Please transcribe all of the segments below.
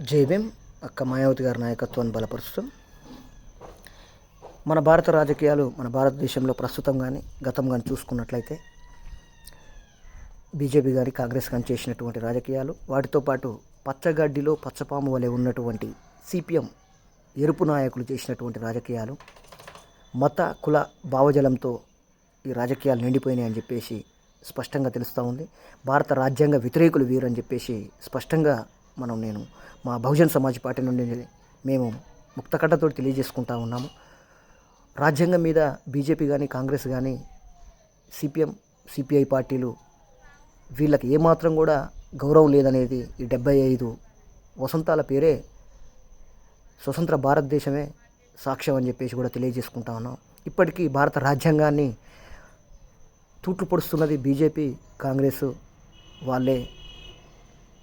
జైభీం అక్క మాయావతి గారి నాయకత్వాన్ని బలపరుస్తూ మన భారత రాజకీయాలు మన భారతదేశంలో ప్రస్తుతం కానీ గతం కానీ చూసుకున్నట్లయితే బీజేపీ గారి కాంగ్రెస్ కానీ చేసినటువంటి రాజకీయాలు, వాటితో పాటు పచ్చగడ్డిలో పచ్చపాము వలె ఉన్నటువంటి సిపిఎం ఎరుపు నాయకులు చేసినటువంటి రాజకీయాలు, మత కుల భావజలంతో ఈ రాజకీయాలు నిండిపోయినాయి అని చెప్పేసి స్పష్టంగా తెలుస్తూ ఉంది. భారత రాజ్యాంగ వ్యతిరేకులు వీరని చెప్పేసి స్పష్టంగా నేను మా బహుజన్ సమాజ్ పార్టీ నుండి మేము ముక్తకట్టతో తెలియజేసుకుంటా ఉన్నాము. రాజ్యాంగం మీద బీజేపీ కానీ కాంగ్రెస్ కానీ సిపిఎం సిపిఐ పార్టీలు వీళ్ళకి ఏమాత్రం కూడా గౌరవం లేదనేది ఈ 75 వసంతాల పేరే స్వతంత్ర భారతదేశమే సాక్ష్యం అని చెప్పేసి కూడా తెలియజేసుకుంటా ఉన్నాం. ఇప్పటికీ భారత రాజ్యాంగాన్ని తూట్లు పొడుస్తున్నది బీజేపీ కాంగ్రెస్ వాళ్ళే,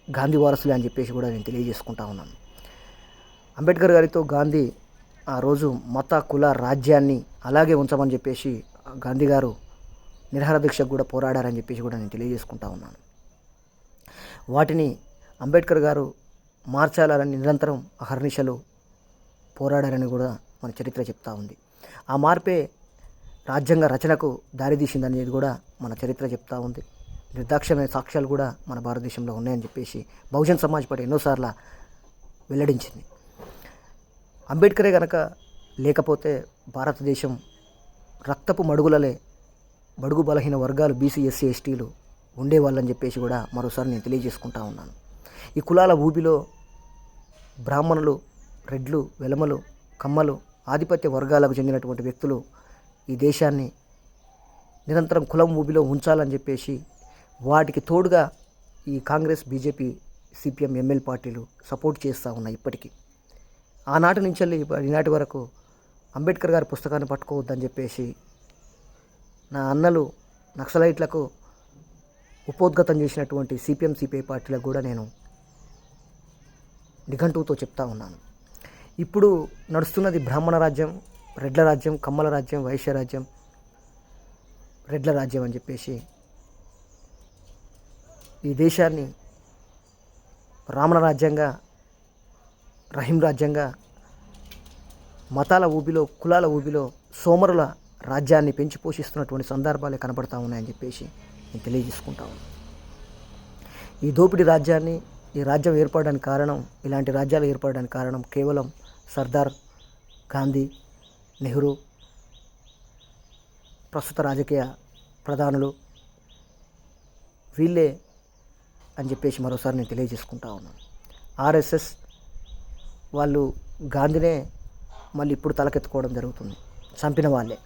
గాంధీ వారసులే అని చెప్పేసి కూడా నేను తెలియజేసుకుంటా ఉన్నాను. అంబేద్కర్ గారితో గాంధీ ఆ రోజు మత కుల రాజ్యాన్ని అలాగే ఉంచమని చెప్పేసి గాంధీ గారు నిరాహార దీక్షకు కూడా పోరాడారని చెప్పేసి కూడా నేను తెలియజేసుకుంటా ఉన్నాను. వాటిని అంబేద్కర్ గారు మార్చాలని నిరంతరం అహర్నిశలు పోరాడారని కూడా మన చరిత్ర చెప్తా ఉంది. ఆ మార్పే రాజ్యాంగ రచనకు దారితీసిందనేది కూడా మన చరిత్ర చెప్తా ఉంది. నిర్దాక్షిణ్యమైన సాక్ష్యాలు కూడా మన భారతదేశంలో ఉన్నాయని చెప్పేసి బహుజన్ సమాజ్ పార్టీ ఎన్నోసార్లు వెల్లడించింది. అంబేద్కరే కనుక లేకపోతే భారతదేశం రక్తపు మడుగులలే బడుగు బలహీన వర్గాలు బీసీ ఎస్సీ ఎస్టీలు ఉండేవాళ్ళని చెప్పేసి కూడా మరోసారి నేను తెలియజేసుకుంటా ఉన్నాను. ఈ కులాల ఊబిలో బ్రాహ్మణులు, రెడ్లు, వెలమలు, కమ్మలు, ఆధిపత్య వర్గాలకు చెందినటువంటి వ్యక్తులు ఈ దేశాన్ని నిరంతరం కులం ఊబిలో ఉంచాలని చెప్పేసి వాటికి తోడుగా ఈ కాంగ్రెస్, బీజేపీ, సిపిఎం, ఎంఎల్ పార్టీలు సపోర్ట్ చేస్తూ ఉన్నాయి. ఇప్పటికీ ఆనాటి నుంచి ఈనాటి వరకు అంబేద్కర్ గారి పుస్తకాన్ని పట్టుకోవద్దని చెప్పేసి నా అన్నలు నక్సలైట్లకు ఉపోద్ఘాతం చేసినటువంటి సిపిఎం సిపిఐ పార్టీలకు కూడా నేను నిఘంటువుతో చెప్తా ఉన్నాను. ఇప్పుడు నడుస్తున్నది బ్రాహ్మణ రాజ్యం, రెడ్ల రాజ్యం, కమ్మల రాజ్యం, వైశ్య రాజ్యం, రెడ్ల రాజ్యం అని చెప్పేసి ఈ దేశాన్ని రామణ రాజ్యంగా, రహీం రాజ్యంగా, మతాల ఊబిలో, కులాల ఊబిలో సోమరుల రాజ్యాన్ని పెంచి పోషిస్తున్నటువంటి సందర్భాలే కనబడతా ఉన్నాయని చెప్పేసి నేను తెలియజేసుకుంటా ఉన్నాను. ఈ దోపిడీ రాజ్యాన్ని, ఈ రాజ్యం ఏర్పడడానికి కారణం, ఇలాంటి రాజ్యాలు ఏర్పడడానికి కారణం కేవలం సర్దార్, గాంధీ, నెహ్రూ, ప్రస్తుత రాజకీయ ప్రధానులు వీళ్ళే అని చెప్పేసి మరోసారి నేను తెలియజేసుకుంటా ఉన్నాను. ఆర్ఎస్ఎస్ వాళ్ళు గాంధీనే మళ్ళీ ఇప్పుడు తలకెత్తుకోవడం జరుగుతుంది. చంపిన వాళ్ళే.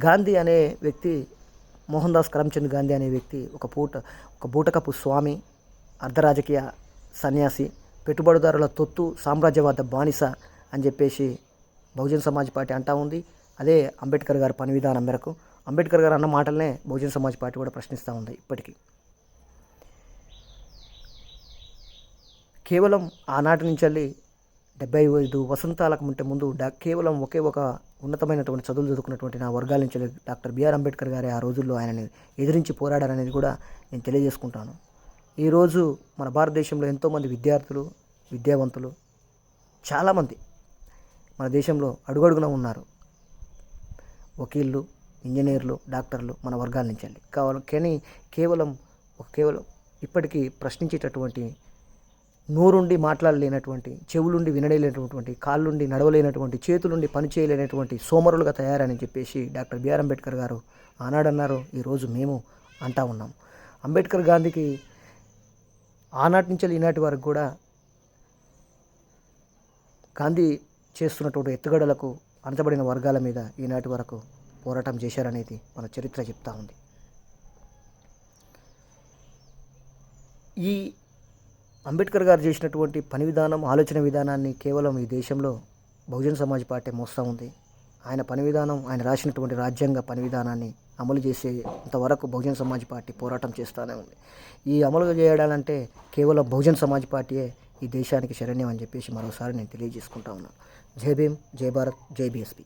గాంధీ అనే వ్యక్తి, మోహన్ దాస్ కరమ్చంద్ గాంధీ అనే వ్యక్తి ఒక బూటకపు స్వామి, అర్ధరాజకీయ సన్యాసి, పెట్టుబడిదారుల తొత్తు, సామ్రాజ్యవాద బానిస అని చెప్పేసి బహుజన్ సమాజ్ పార్టీ అంటా ఉంది. అదే అంబేద్కర్ గారి పని విధానం మేరకు అంబేద్కర్ గారు అన్న మాటలనే బహుజన్ సమాజ్ పార్టీ కూడా ప్రశ్నిస్తూ ఉంది. ఇప్పటికీ కేవలం ఆనాటి నుంచి 75 వసంతాలకు ముందు కేవలం ఒకే ఒక ఉన్నతమైనటువంటి చదువులు చదువుకున్నటువంటి నా వర్గాల నుంచి డాక్టర్ బిఆర్ అంబేద్కర్ గారి ఆ రోజుల్లో ఆయనని ఎదిరించి పోరాడారనేది కూడా నేను తెలియజేసుకుంటాను. ఈరోజు మన భారతదేశంలో ఎంతోమంది విద్యార్థులు, విద్యావంతులు చాలామంది మన దేశంలో అడుగడుగున ఉన్నారు. వకీళ్ళు, ఇంజనీర్లు, డాక్టర్లు మన వర్గాల నుంచి కానీ కేవలం ఇప్పటికీ ప్రశ్నించేటటువంటి, నోరుండి మాట్లాడలేనటువంటి, చెవులుండి వినలేనటువంటి, కాళ్ళుండి నడవలేనటువంటి, చేతులుండి పని చేయలేనటువంటి సోమరులుగా తయారని చెప్పేసి డాక్టర్ బిఆర్ అంబేద్కర్ గారు ఆనాడన్నారు. ఈరోజు మేము అంటా ఉన్నాం. అంబేద్కర్ గాంధీకి ఆనాటి నుంచి ఈనాటి వరకు కూడా గాంధీ చేస్తున్నటువంటి ఎత్తుగడలకు అణచబడిన వర్గాల మీద ఈనాటి వరకు పోరాటం చేశారనేది మన చరిత్ర చెప్తా ఉంది. ఈ అంబేద్కర్ గారు చేసినటువంటి పని విధానం, ఆలోచన విధానాన్ని కేవలం ఈ దేశంలో బహుజన్ సమాజ్ పార్టీ మోస్తూ ఉంది. ఆయన పని విధానం, ఆయన రాసినటువంటి రాజ్యాంగ పని విధానాన్ని అమలు చేసేంతవరకు బహుజన్ సమాజ్ పార్టీ పోరాటం చేస్తూనే ఉంది. ఈ అమలు చేయడాలంటే కేవలం బహుజన్ సమాజ్ పార్టీయే ఈ దేశానికి శరణ్యం అని చెప్పేసి మరోసారి నేను తెలియజేసుకుంటా ఉన్నాను. జై భీమ్, జై భారత్, జై బీఎస్పీ.